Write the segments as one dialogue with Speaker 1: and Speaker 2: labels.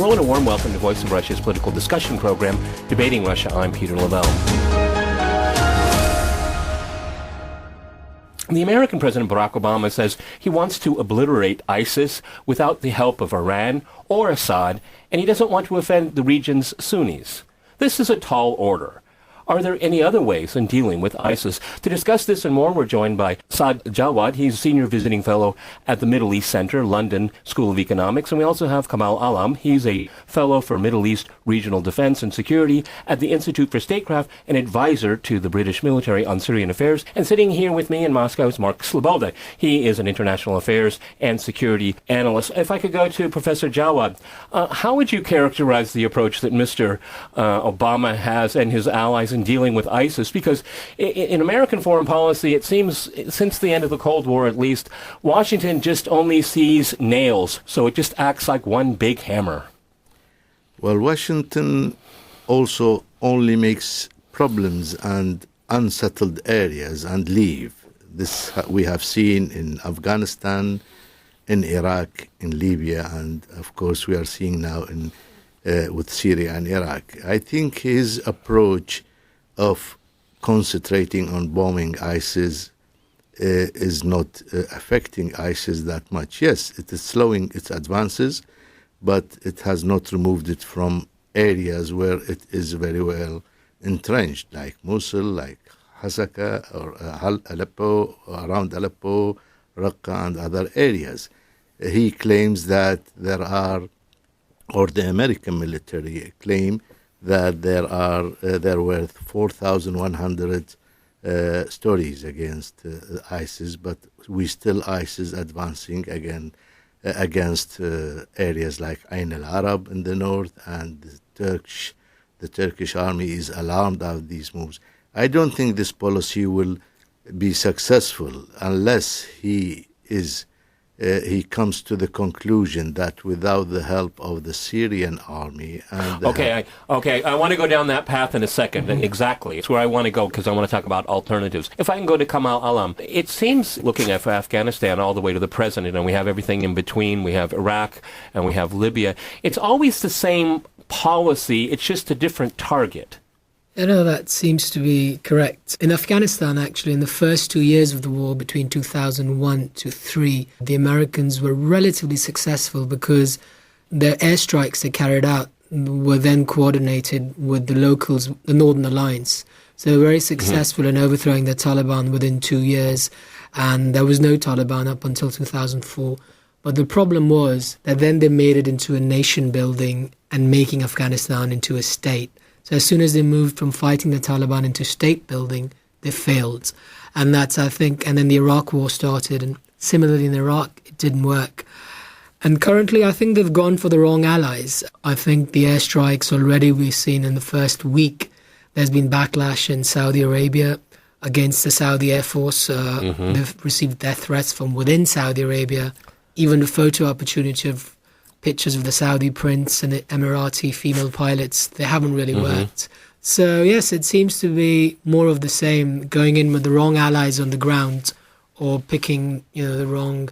Speaker 1: Hello and a warm welcome to Voice of Russia's political discussion program, Debating Russia. I'm Peter Lavelle. The American President Barack Obama says he wants to obliterate ISIS without the help of Iran or Assad, and he doesn't want to offend the region's Sunnis. This is a tall order. Are there any other ways in dealing with ISIS? To discuss this and more, we're joined by Saad Jawad. He's Senior Visiting Fellow at the Middle East Center, London School of Economics. And we also have Kamal. He's a Fellow for Middle East Regional Defense and Security at the Institute for Statecraft, an advisor to the British military on Syrian affairs. And sitting here with me in Moscow is Mark Sleboda. He is an international affairs and security analyst. If I could go to Professor Jawad, how would you characterize the approach that Mr. Obama has and his allies in dealing with ISIS? Because in American foreign policy, it seems, since the end of the Cold War at least, Washington just only sees nails, so it just acts like one big hammer.
Speaker 2: Well, Washington also only makes problems and unsettled areas and leave. This we have seen in Afghanistan, in Iraq, in Libya, and of course we are seeing now with Syria and Iraq. I think his approach of concentrating on bombing ISIS is not affecting ISIS that much. Yes, it is slowing its advances, but it has not removed it from areas where it is very well entrenched, like Mosul, like Hasaka, or Aleppo, around Aleppo, Raqqa, and other areas. He claims that or the American military claim that there were 4,100 stories against ISIS, but ISIS advancing against areas like Ain al-Arab in the north, and the Turkish army is alarmed at these moves. I don't think this policy will be successful unless he comes to the conclusion that without the help of the Syrian army and
Speaker 1: I want to go down that path in a second. Mm-hmm. Exactly. It's where I want to go, because I want to talk about alternatives. If I can go to Kamal, it seems, looking at Afghanistan all the way to the present, and we have everything in between, we have Iraq and we have Libya, it's always the same policy, it's just a different target.
Speaker 3: That seems to be correct. In Afghanistan, actually, in the first 2 years of the war, between 2001 to 3, the Americans were relatively successful because their airstrikes they carried out were then coordinated with the locals, the Northern Alliance. So they were very successful in overthrowing the Taliban within 2 years, and there was no Taliban up until 2004. But the problem was that then they made it into a nation building and making Afghanistan into a state. So as soon as they moved from fighting the Taliban into state building, they failed. And that's, I think, and then the Iraq war started. And similarly in Iraq, it didn't work. And currently, I think they've gone for the wrong allies. I think the airstrikes already we've seen in the first week, there's been backlash in Saudi Arabia against the Saudi Air Force. They've received death threats from within Saudi Arabia. Even the photo opportunity of pictures of the Saudi prince and the Emirati female pilots, they haven't really worked. So yes, it seems to be more of the same, going in with the wrong allies on the ground or picking, the wrong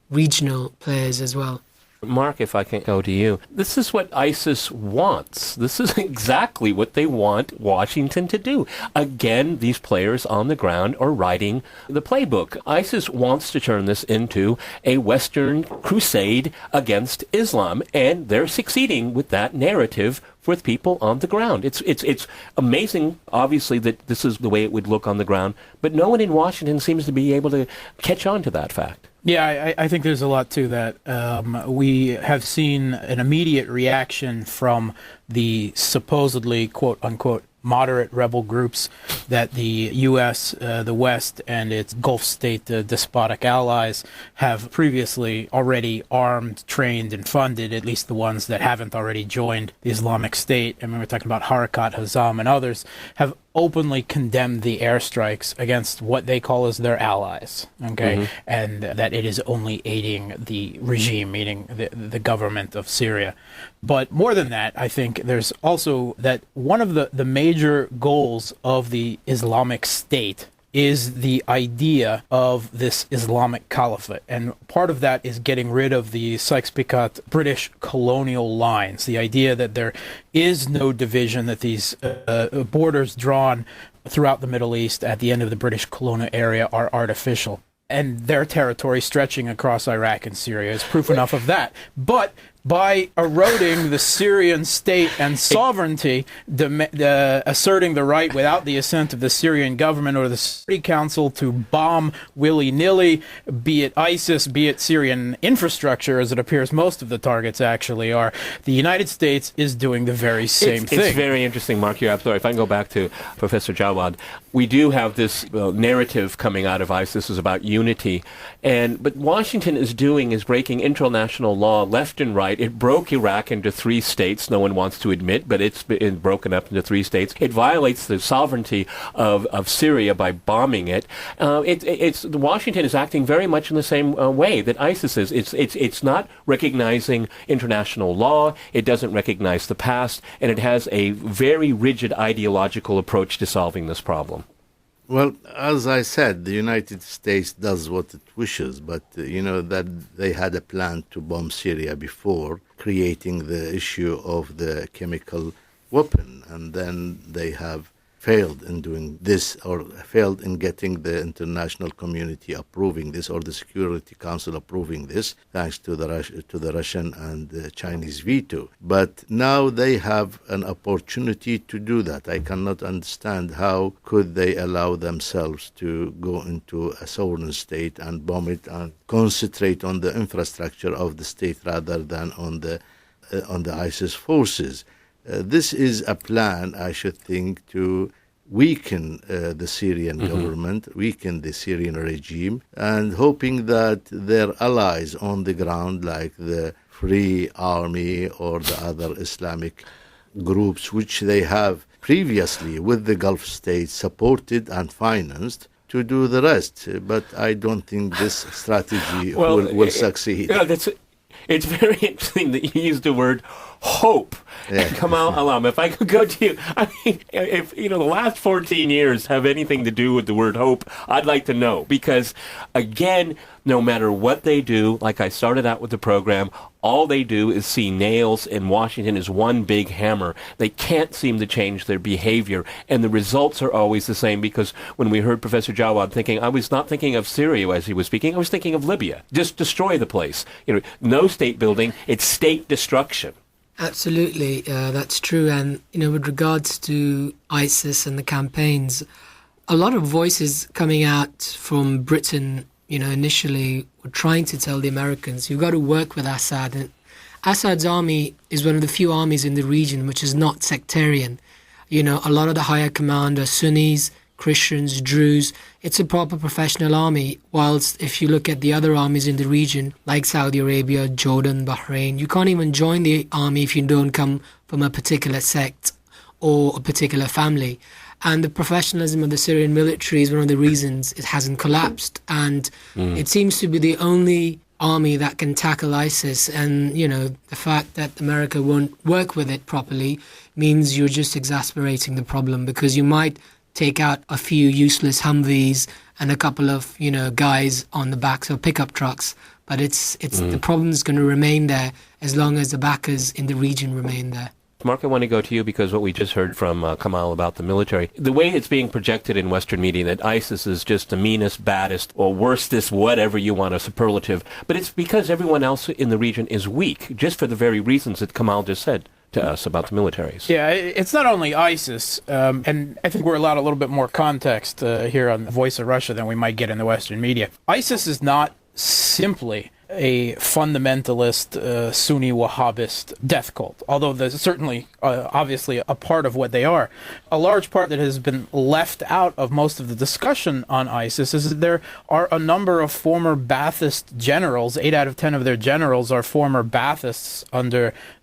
Speaker 3: regional players as well.
Speaker 1: Mark, if I can go to you. This is what ISIS wants. This is exactly what they want Washington to do. Again, these players on the ground are writing the playbook. ISIS wants to turn this into a Western crusade against Islam, and they're succeeding with that narrative with people on the ground. It's amazing, obviously, that this is the way it would look on the ground, but no one in Washington seems to be able to catch on to that fact.
Speaker 4: Yeah, I think there's a lot to that. We have seen an immediate reaction from the supposedly, quote-unquote, moderate rebel groups that the U.S., the West, and its Gulf state despotic allies have previously already armed, trained, and funded, at least the ones that haven't already joined the Islamic State. I mean, we're talking about Harakat, Hazam, and others, have openly condemned the airstrikes against what they call as their allies, okay? And that it is only aiding the regime, meaning the government of Syria. But more than that, I think there's also that one of the major goals of the Islamic State is the idea of this Islamic Caliphate. And part of that is getting rid of the Sykes-Picot British colonial lines, the idea that there is no division, that these borders drawn throughout the Middle East at the end of the British colonial area are artificial. And their territory stretching across Iraq and Syria is proof enough of that. But by eroding the Syrian state and sovereignty, asserting the right without the assent of the Syrian government or the Security Council to bomb willy-nilly, be it ISIS, be it Syrian infrastructure, as it appears most of the targets actually are, the United States is doing the very same thing.
Speaker 1: It's very interesting, Mark. You're absolutely. If I can go back to Professor Jawad, we do have this narrative coming out of ISIS is about unity, but Washington is breaking international law left and right. It broke Iraq into 3 states. No one wants to admit, but it's been broken up into 3 states. It violates the sovereignty of Syria by bombing it. Washington is acting very much in the same way that ISIS is. It's not recognizing international law. It doesn't recognize the past, and it has a very rigid ideological approach to solving this problem.
Speaker 2: Well, as I said, the United States does what it wishes, but that they had a plan to bomb Syria before, creating the issue of the chemical weapon, and then they have failed in doing this, or failed in getting the international community approving this, or the Security Council approving this, thanks to the Russian and the Chinese veto. But now they have an opportunity to do that. I cannot understand how could they allow themselves to go into a sovereign state and bomb it and concentrate on the infrastructure of the state rather than on the ISIS forces. This is a plan, I should think, to weaken the Syrian government, weaken the Syrian regime, and hoping that their allies on the ground, like the Free Army or the other Islamic groups, which they have previously with the Gulf states supported and financed, to do the rest. But I don't think this strategy will succeed.
Speaker 1: It's very interesting that you used the word hope. Yeah. Kamal Alam, if I could go to you, I mean, if the last 14 years have anything to do with the word hope, I'd like to know. Because, again, no matter what they do, like I started out with the program, all they do is see nails, and Washington is one big hammer. They can't seem to change their behavior, and the results are always the same. Because when we heard Professor Jawad thinking, I was not thinking of Syria as he was speaking, I was thinking of Libya. Just destroy the place. No state building, it's state destruction.
Speaker 3: Absolutely, that's true. And, with regards to ISIS and the campaigns, a lot of voices coming out from Britain, initially were trying to tell the Americans, you've got to work with Assad. And Assad's army is one of the few armies in the region which is not sectarian. A lot of the higher command are Sunnis, Christians, Druze. It's a proper professional army. Whilst if you look at the other armies in the region, like Saudi Arabia, Jordan, Bahrain, you can't even join the army if you don't come from a particular sect or a particular family. And the professionalism of the Syrian military is one of the reasons it hasn't collapsed. And it seems to be the only army that can tackle ISIS. And, the fact that America won't work with it properly means you're just exasperating the problem, because you might take out a few useless Humvees and a couple of, guys on the backs of pickup trucks. But the problem is going to remain there as long as the backers in the region remain there.
Speaker 1: Mark, I want to go to you because what we just heard from Kamal about the military, the way it's being projected in Western media that ISIS is just the meanest, baddest, or worstest, whatever you want, a superlative, but it's because everyone else in the region is weak, just for the very reasons that Kamal just said to us about the militaries.
Speaker 4: Yeah, it's not only ISIS, and I think we're allowed a little bit more context here on the Voice of Russia than we might get in the Western media. ISIS is not simply a fundamentalist Sunni Wahhabist death cult, although there's certainly obviously a part of what they are. A large part that has been left out of most of the discussion on ISIS is that there are a number of former Ba'athist generals. 8 out of 10 of their generals are former Ba'athists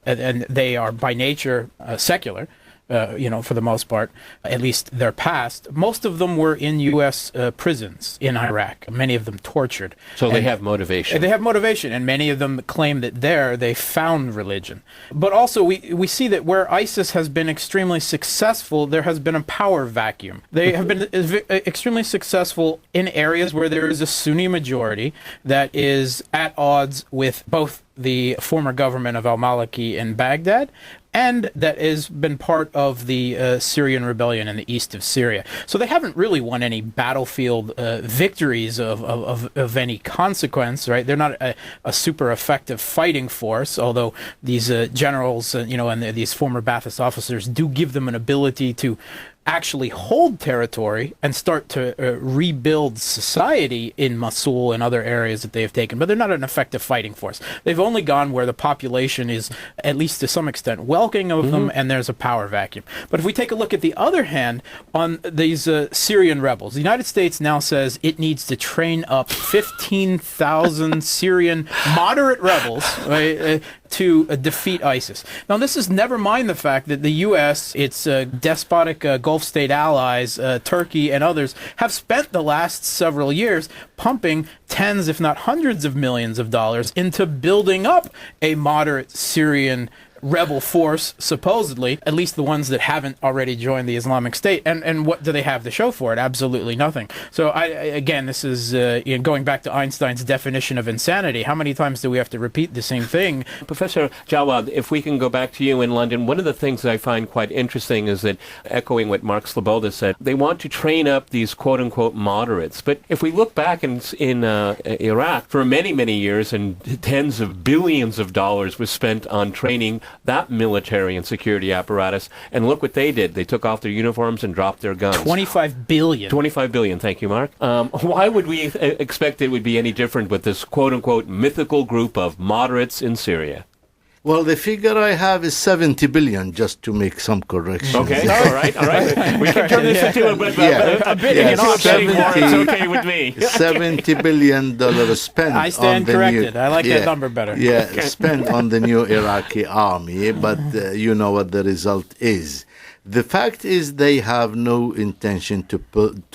Speaker 4: and they are by nature secular. for the most part, at least their past. Most of them were in U.S. prisons in Iraq, many of them tortured.
Speaker 1: So they have motivation.
Speaker 4: They have motivation, and many of them claim that there they found religion. But also we see that where ISIS has been extremely successful, there has been a power vacuum. They have been extremely successful in areas where there is a Sunni majority that is at odds with both the former government of al-Maliki in Baghdad, and that has been part of the Syrian rebellion in the east of Syria. So they haven't really won any battlefield victories of any consequence, right? They're not a super effective fighting force, although these generals, and these former Ba'athist officers do give them an ability to actually hold territory and start to rebuild society in Mosul and other areas that they have taken. But they're not an effective fighting force. They've only gone where the population is, at least to some extent, welcoming of them, and there's a power vacuum. But if we take a look at the other hand on these Syrian rebels, the United States now says it needs to train up 15,000 Syrian moderate rebels, right, to defeat ISIS. Now, this is never mind the fact that the U.S., its despotic Gulf state allies, Turkey and others, have spent the last several years pumping tens, if not hundreds of millions of dollars into building up a moderate Syrian rebel force, supposedly, at least the ones that haven't already joined the Islamic State. And what do they have to show for it? Absolutely nothing. So, again, this is going back to Einstein's definition of insanity. How many times do we have to repeat the same thing?
Speaker 1: Professor Jawad, if we can go back to you in London, one of the things that I find quite interesting is that, echoing what Mark Sleboda said, they want to train up these quote-unquote moderates. But if we look back in Iraq, for many, many years, and tens of billions of dollars was spent on training that military and security apparatus, and look what they did. They took off their uniforms and dropped their guns.
Speaker 4: 25 billion.
Speaker 1: 25 billion, thank you, Mark. Why would we expect it would be any different with this quote-unquote mythical group of moderates in Syria?
Speaker 2: Well, the figure I have is 70 billion, just to make some corrections.
Speaker 1: Okay, all right. We can turn this into a bit betting war. It's okay with me.
Speaker 2: $70 billion spent
Speaker 4: I stand
Speaker 2: on the
Speaker 4: corrected. I like that number better.
Speaker 2: Yeah, spent on the new Iraqi army, but you know what the result is. The fact is they have no intention to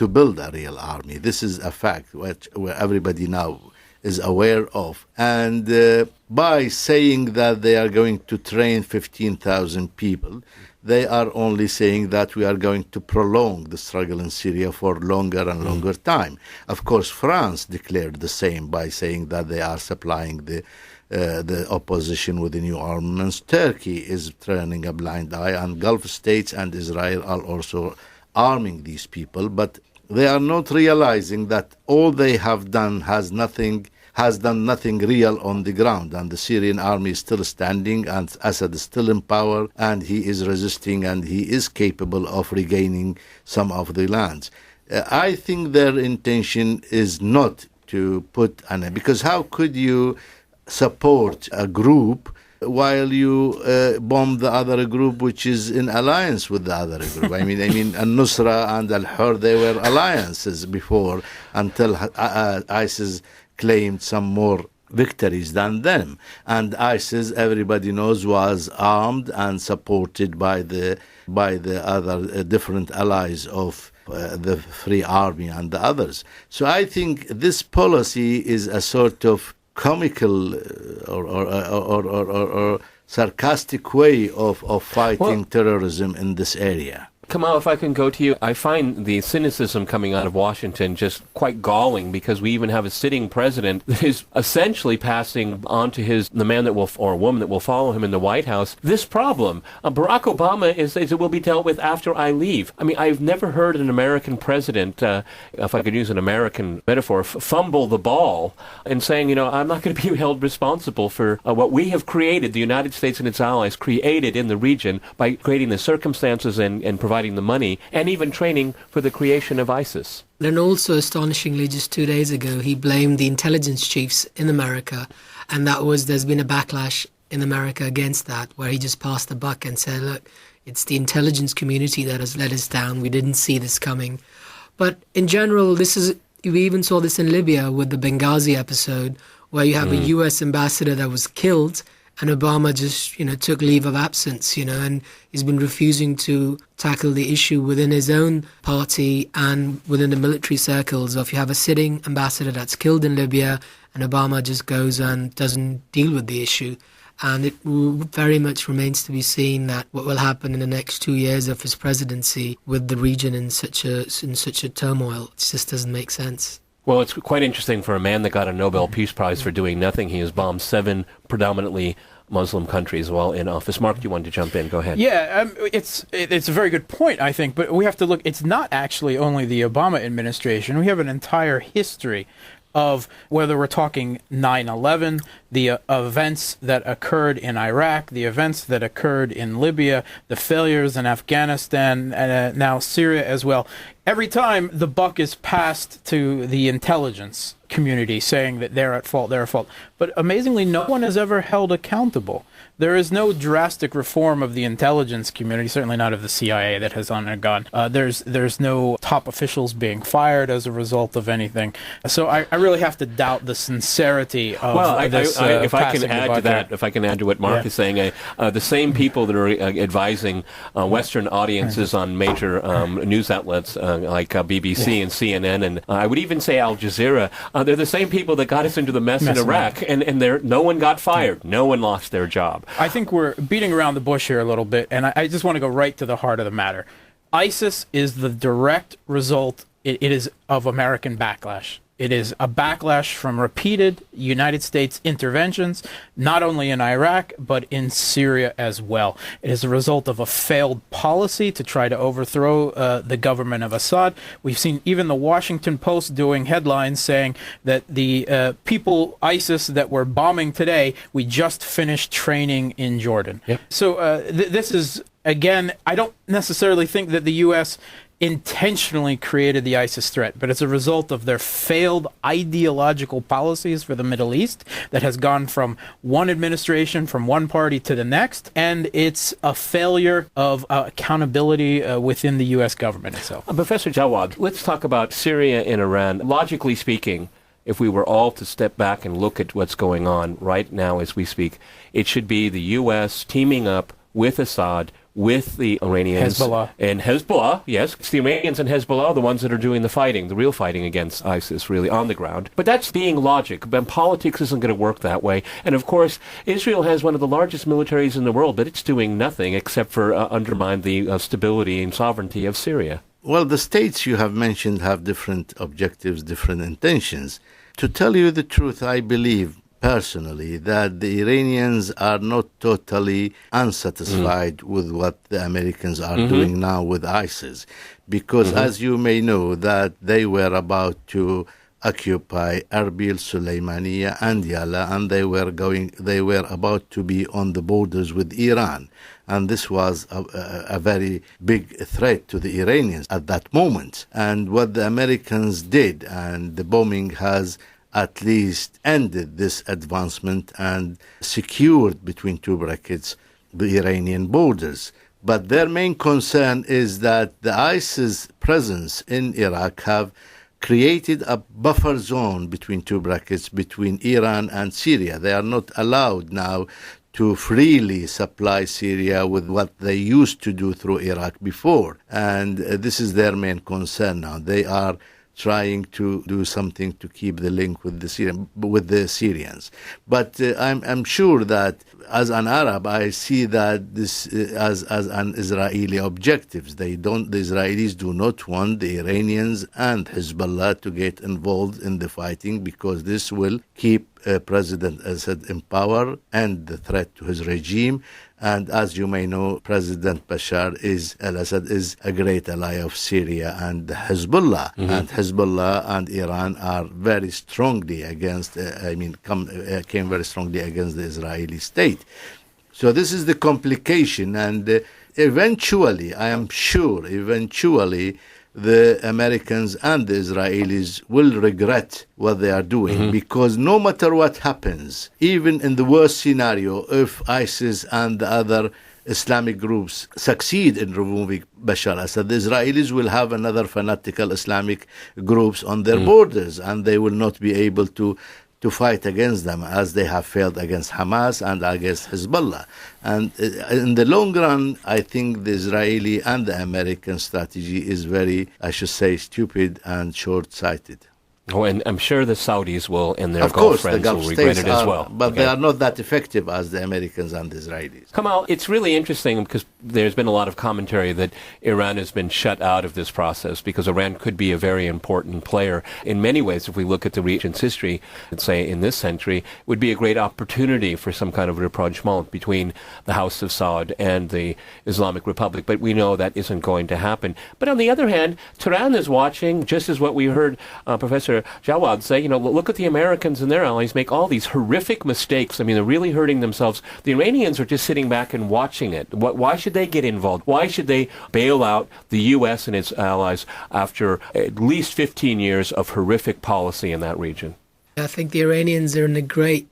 Speaker 2: build a real army. This is a fact which everybody now is aware of. And by saying that they are going to train 15,000 people, they are only saying that we are going to prolong the struggle in Syria for longer and longer time. Of course, France declared the same by saying that they are supplying the opposition with the new armaments. Turkey is turning a blind eye, and Gulf states and Israel are also arming these people, but they are not realizing that all they have done has done nothing real on the ground, and the Syrian army is still standing, and Assad is still in power, and he is resisting, and he is capable of regaining some of the lands. I think their intention is not to put because how could you support a group while you bomb the other group which is in alliance with the other group? I mean, Al-Nusra and Al-Hur, they were alliances before until ISIS claimed some more victories than them. And ISIS, everybody knows, was armed and supported by the other different allies of the Free Army and the others. So I think this policy is a sort of comical or sarcastic way of fighting terrorism in this area.
Speaker 1: Kamal, if I can go to you, I find the cynicism coming out of Washington just quite galling, because we even have a sitting president that is essentially passing on to the man that will, or woman that will follow him in the White House, this problem. Barack Obama is it will be dealt with after I leave. I mean, I've never heard an American president, if I could use an American metaphor, fumble the ball and saying, I'm not going to be held responsible for what we have created, the United States and its allies created in the region by creating the circumstances and providing the money and even training for the creation of ISIS.
Speaker 3: And also, astonishingly, just 2 days ago, he blamed the intelligence chiefs in America, and there's been a backlash in America against that, where he just passed the buck and said, look, it's the intelligence community that has let us down. We didn't see this coming. But in general, we even saw this in Libya with the Benghazi episode, where you have a U.S. ambassador that was killed, And Obama just, took leave of absence, and he's been refusing to tackle the issue within his own party and within the military circles. If you have a sitting ambassador that's killed in Libya and Obama just goes and doesn't deal with the issue. And it very much remains to be seen that what will happen in the next 2 years of his presidency with the region in such a turmoil. It just doesn't make sense.
Speaker 1: Well, it's quite interesting for a man that got a Nobel Peace Prize for doing nothing. He has bombed 7 predominantly Muslim countries while in office. Mark, you wanted to jump in. Go ahead.
Speaker 4: Yeah, it's a very good point, I think. But we have to look. It's not actually only the Obama administration. We have an entire history of whether we're talking 9/11, the events that occurred in Iraq, the events that occurred in Libya, the failures in Afghanistan, and now Syria as well. Every time the buck is passed to the intelligence community saying that they're at fault. But amazingly, no one is ever held accountable. There is no drastic reform of the intelligence community, certainly not of the CIA, that has undergone. There's no top officials being fired as a result of anything. So I really have to doubt the sincerity of this.
Speaker 1: If I can add to that, if I can add to what Mark is saying, the same people that are advising Western audiences on major news outlets like BBC and CNN, and I would even say Al Jazeera, they're the same people that got us into the mess in Iraq, and no one got fired. No one lost their job.
Speaker 4: I think we're beating around the bush here a little bit, and I just want to go right to the heart of the matter. ISIS is the direct result, it is of American backlash. It is a backlash from repeated United States interventions, not only in Iraq, but in Syria as well. It is a result of a failed policy to try to overthrow the government of Assad. We've seen even the Washington Post doing headlines saying that the people, ISIS, that were bombing today, we just finished training in Jordan. Yep. So this is, again, I don't necessarily think that the U.S. intentionally created the ISIS threat, but it's a result of their failed ideological policies for the Middle East that has gone from one administration, from one party to the next, and it's a failure of accountability within the U.S. government itself.
Speaker 1: Professor Jawad, let's talk about Syria and Iran. Logically speaking, if we were all to step back and look at what's going on right now as we speak, it should be the U.S. teaming up with Assad, with the Iranians.
Speaker 4: Hezbollah.
Speaker 1: And Hezbollah, yes. It's the Iranians and Hezbollah, the ones that are doing the fighting, the real fighting against ISIS, really, on the ground. But that's being logic. But politics isn't going to work that way. And, of course, Israel has one of the largest militaries in the world, but it's doing nothing except for undermine the stability and sovereignty of Syria.
Speaker 2: Well, the states you have mentioned have different objectives, different intentions. To tell you the truth, I believe personally that the Iranians are not totally unsatisfied with what the Americans are doing now with ISIS, because as you may know that they were about to occupy Erbil, Suleimania and Yala, and they were about to be on the borders with Iran, and this was a very big threat to the Iranians at that moment. And what the Americans did, and the bombing has at least ended this advancement and secured, between two brackets, the Iranian borders. But their main concern is that the ISIS presence in Iraq have created a buffer zone, between two brackets, between Iran and Syria. They are not allowed now to freely supply Syria with what they used to do through Iraq before. And this is their main concern now. They are trying to do something to keep the link with the Syrians. But I'm sure that as an Arab, I see that this as an Israeli objectives. The Israelis do not want the Iranians and Hezbollah to get involved in the fighting, because this will keep President Assad in power and the threat to his regime. And as you may know, President Bashar al-Assad is a great ally of Syria and Hezbollah. And Hezbollah and Iran are very strongly against, came very strongly against the Israeli state. So this is the complication. And eventually, I am sure, the Americans and the Israelis will regret what they are doing, because no matter what happens, even in the worst scenario, if ISIS and the other Islamic groups succeed in removing Bashar al-Assad, the Israelis will have another fanatical Islamic groups on their borders, and they will not be able to to fight against them, as they have failed against Hamas and against Hezbollah. And in the long run, I think the Israeli and the American strategy is very, I should say, stupid and short-sighted.
Speaker 1: Oh, and I'm sure the Saudis will, and their
Speaker 2: Of
Speaker 1: Gulf
Speaker 2: course, the
Speaker 1: friends
Speaker 2: Gulf
Speaker 1: will regret
Speaker 2: states
Speaker 1: it as
Speaker 2: are,
Speaker 1: well.
Speaker 2: but
Speaker 1: Okay.
Speaker 2: they are not that effective as the Americans and the Israelis.
Speaker 1: Kamal, it's really interesting because there's been a lot of commentary that Iran has been shut out of this process because Iran could be a very important player. In many ways, if we look at the region's history, let's say in this century, it would be a great opportunity for some kind of rapprochement between the House of Saud and the Islamic Republic. But we know that isn't going to happen. But on the other hand, Tehran is watching, just as what we heard Professor Jawad say, look at the Americans and their allies make all these horrific mistakes. I mean, they're really hurting themselves. The Iranians are just sitting back and watching it. Why should they get involved? Why should they bail out the U.S. and its allies after at least 15 years of horrific policy in that region?
Speaker 3: I think the Iranians are in a great,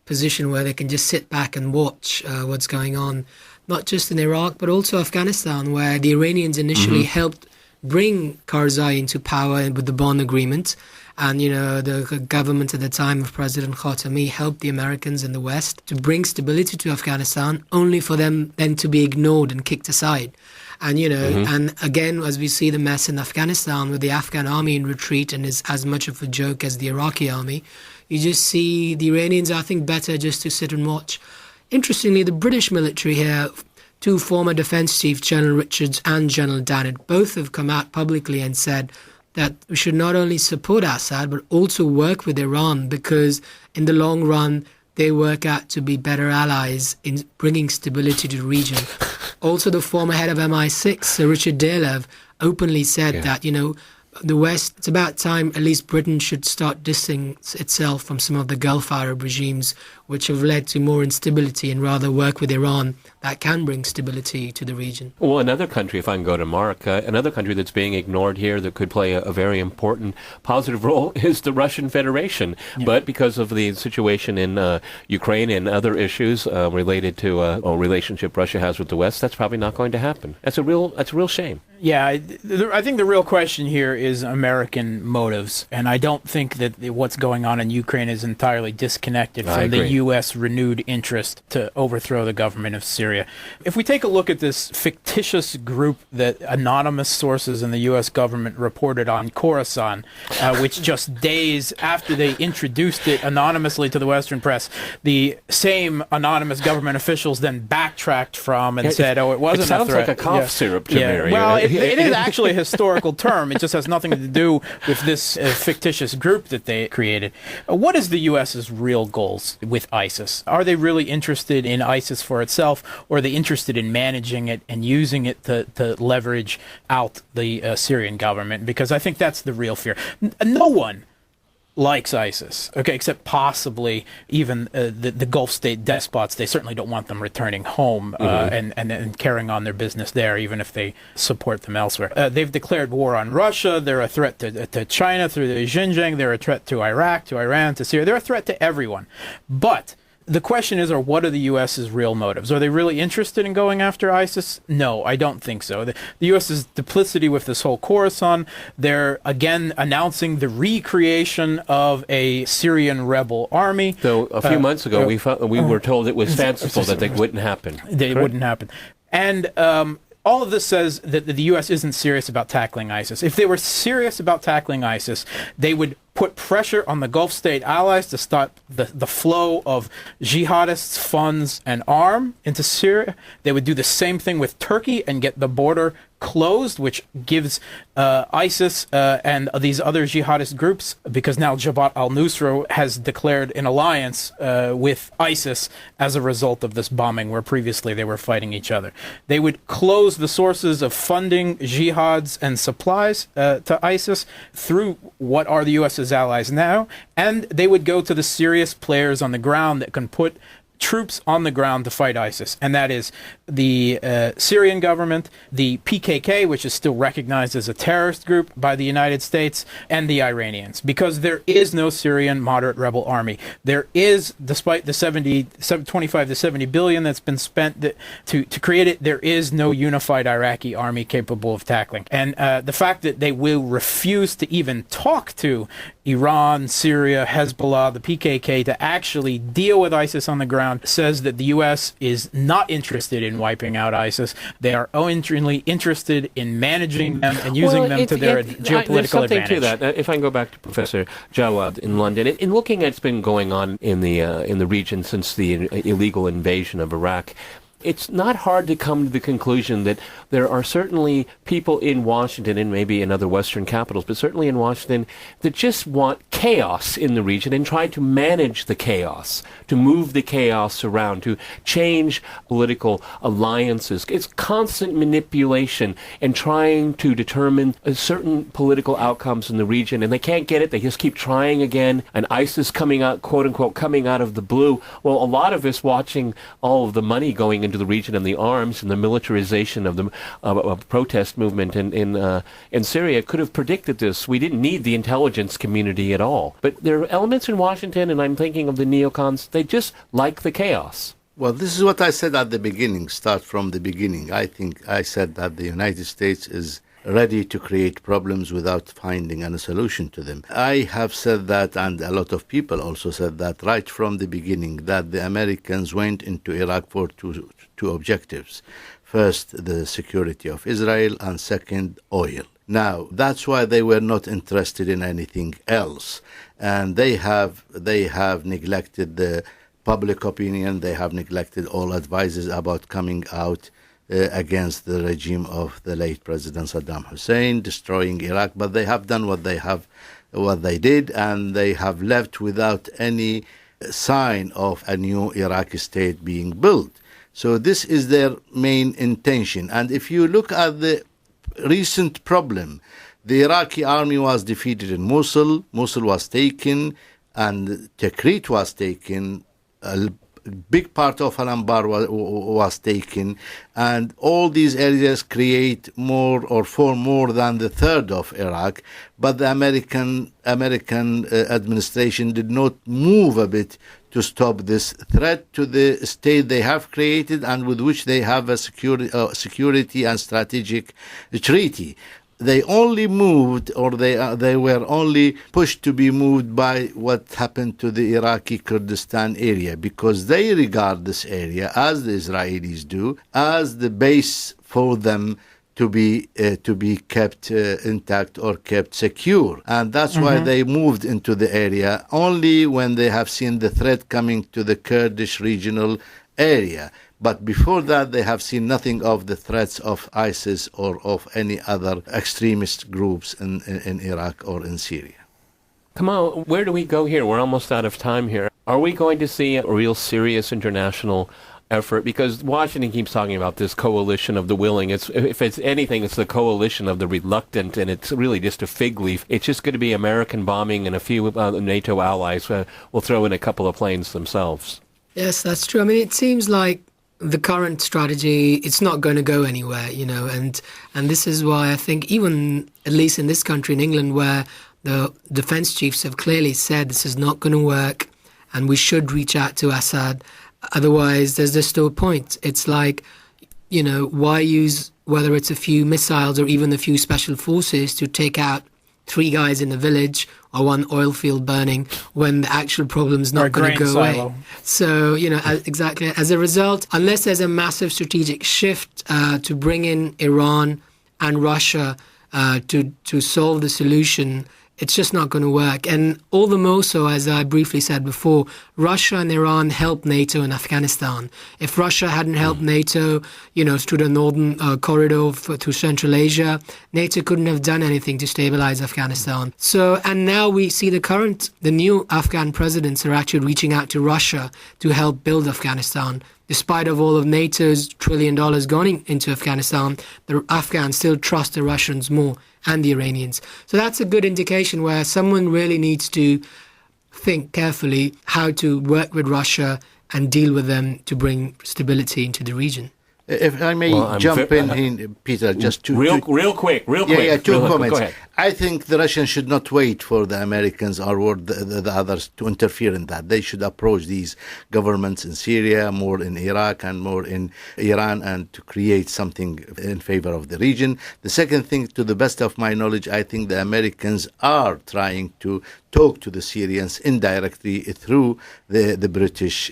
Speaker 3: position where they can just sit back and watch what's going on, not just in Iraq, but also Afghanistan, where the Iranians initially helped bring Karzai into power with the Bonn Agreement. And, the government at the time of President Khatami helped the Americans in the West to bring stability to Afghanistan, only for them then to be ignored and kicked aside. And, and again, as we see the mess in Afghanistan with the Afghan army in retreat and is as much of a joke as the Iraqi army, you just see the Iranians, I think, better just to sit and watch. Interestingly, the British military here, two former defense chiefs, General Richards and General Dannett, both have come out publicly and said that we should not only support Assad, but also work with Iran, because in the long run, they work out to be better allies in bringing stability to the region. Also, the former head of MI6, Sir Richard Dalev, openly said that, the West, it's about time at least Britain should start distancing itself from some of the Gulf Arab regimes which have led to more instability, and rather work with Iran that can bring stability to the region.
Speaker 1: Well, another country, if I can go to Mark, another country that's being ignored here that could play a very important positive role is the Russian Federation. Yeah. But because of the situation in Ukraine and other issues related to a relationship Russia has with the West, that's probably not going to happen. That's a real shame.
Speaker 4: Yeah, I think the real question here is American motives, and I don't think that what's going on in Ukraine is entirely disconnected from the U.S. renewed interest to overthrow the government of Syria. If we take a look at this fictitious group that anonymous sources in the U.S. government reported on Khorasan, which just days after they introduced it anonymously to the Western press, the same anonymous government officials then backtracked from and said, it wasn't a threat.
Speaker 1: It sounds like a cough syrup to me.
Speaker 4: Well, it is actually a historical term. It just has nothing to do with this fictitious group that they created. What is the U.S.'s real goals with ISIS? Are they really interested in ISIS for itself, or are they interested in managing it and using it to leverage out the Syrian government? Because I think that's the real fear. No one likes ISIS, except possibly even the Gulf state despots. They certainly don't want them returning home and carrying on their business there, even if they support them elsewhere. They've declared war on Russia. They're a threat to China through the Xinjiang. They're a threat to Iraq, to Iran, to Syria. They're a threat to everyone. But the question is, what are the U.S.'s real motives? Are they really interested in going after ISIS? No, I don't think so. The U.S.'s duplicity with this whole Khorasan, they're again announcing the recreation of a Syrian rebel army.
Speaker 1: So a few months ago, we were told it was fanciful, that they wouldn't happen.
Speaker 4: They wouldn't happen. And all of this says that the U.S. isn't serious about tackling ISIS. If they were serious about tackling ISIS, they would put pressure on the Gulf state allies to stop the flow of jihadists, funds, and arm into Syria. They would do the same thing with Turkey and get the border closed, which gives ISIS and these other jihadist groups, because now Jabhat al-Nusra has declared an alliance with ISIS as a result of this bombing, where previously they were fighting each other. They would close the sources of funding jihads and supplies to ISIS through what are the U.S.'s allies now, and they would go to the serious players on the ground that can put troops on the ground to fight ISIS, and that is the Syrian government, the PKK, which is still recognized as a terrorist group by the United States, and the Iranians, because there is no Syrian moderate rebel army. There is, despite the 25 to 70 billion that's been spent to create it, there is no unified Iraqi army capable of tackling. And the fact that they will refuse to even talk to Iran, Syria, Hezbollah, the PKK to actually deal with ISIS on the ground says that the U.S. is not interested in wiping out ISIS. They are only interested in managing them and using them to their geopolitical
Speaker 1: there's something
Speaker 4: advantage.
Speaker 1: to that. If I can go back to Professor Jawad in London, in looking at what's been going on in the region since the illegal invasion of Iraq, it's not hard to come to the conclusion that there are certainly people in Washington and maybe in other Western capitals, but certainly in Washington, that just want chaos in the region and try to manage the chaos, to move the chaos around, to change political alliances. It's constant manipulation and trying to determine certain political outcomes in the region, and they can't get it. They just keep trying again, and ISIS coming out, quote unquote, coming out of the blue. Well, a lot of us watching all of the money going into the region and the arms and the militarization of the protest movement in Syria could have predicted this. We didn't need the intelligence community at all. But there are elements in Washington, and I'm thinking of the neocons, they just like the chaos.
Speaker 2: Well, this is what I said at the beginning, start from the beginning. I think I said that the United States is ready to create problems without finding any solution to them. I have said that, and a lot of people also said that right from the beginning, that the Americans went into Iraq for two objectives. First, the security of Israel, and second, oil. Now, that's why they were not interested in anything else. And they have neglected the public opinion. They have neglected all advices about coming out against the regime of the late President Saddam Hussein, destroying Iraq. But they have done what they did, and they have left without any sign of a new Iraqi state being built. So this is their main intention. And if you look at the recent problem, the Iraqi army was defeated in Mosul. Mosul was taken, and Tikrit was taken. A big part of Al-Anbar was taken, and all these areas create more or form more than the third of Iraq. But the American administration did not move a bit to stop this threat to the state they have created and with which they have a security and strategic treaty. They only moved, or they were only pushed to be moved by what happened to the Iraqi Kurdistan area, because they regard this area, as the Israelis do, as the base for them to be kept intact or kept secure. And that's why they moved into the area only when they have seen the threat coming to the Kurdish regional area. But before that, they have seen nothing of the threats of ISIS or of any other extremist groups in Iraq or in Syria.
Speaker 1: Kamal, where do we go here? We're almost out of time here. Are we going to see a real serious international effort? Because Washington keeps talking about this coalition of the willing. If it's anything, it's the coalition of the reluctant, and it's really just a fig leaf. It's just going to be American bombing, and a few NATO allies will throw in a couple of planes themselves.
Speaker 3: Yes, that's true. I mean, it seems like the current strategy, it's not going to go anywhere, and this is why I think even, at least in this country, in England, where the defense chiefs have clearly said this is not going to work and we should reach out to Assad. Otherwise, there's just no point. It's like, why use, whether it's a few missiles or even a few special forces to take out 3 guys in a village or 1 oil field burning when the actual problem's not going to go away. So, exactly. As a result, unless there's a massive strategic shift to bring in Iran and Russia to solve the solution, it's just not going to work. And all the more so, as I briefly said before, Russia and Iran helped NATO in Afghanistan. If Russia hadn't helped NATO, through the northern corridor to Central Asia, NATO couldn't have done anything to stabilize Afghanistan. So, and now we see the new Afghan presidents are actually reaching out to Russia to help build Afghanistan. Despite of all of NATO's $1 trillion going into Afghanistan, the Afghans still trust the Russians more, and the Iranians. So that's a good indication where someone really needs to think carefully how to work with Russia and deal with them to bring stability into the region.
Speaker 2: If I may jump in, Peter, just
Speaker 1: real quick.
Speaker 2: Yeah, two
Speaker 1: comments.
Speaker 2: comments.
Speaker 1: Go ahead.
Speaker 2: I think the Russians should not wait for the Americans or the others to interfere in that. They should approach these governments in Syria, more in Iraq and more in Iran, and to create something in favor of the region. The second thing, to the best of my knowledge, I think the Americans are trying to talk to the Syrians indirectly through the British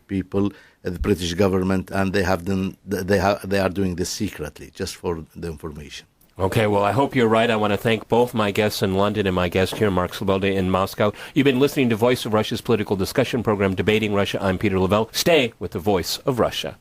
Speaker 2: people, the British government, and they are doing this secretly, just for the information.
Speaker 1: Okay, well, I hope you're right. I want to thank both my guests in London and my guest here, Mark Sleboda, in Moscow. You've been listening to Voice of Russia's political discussion program, Debating Russia. I'm Peter Lavelle. Stay with the Voice of Russia.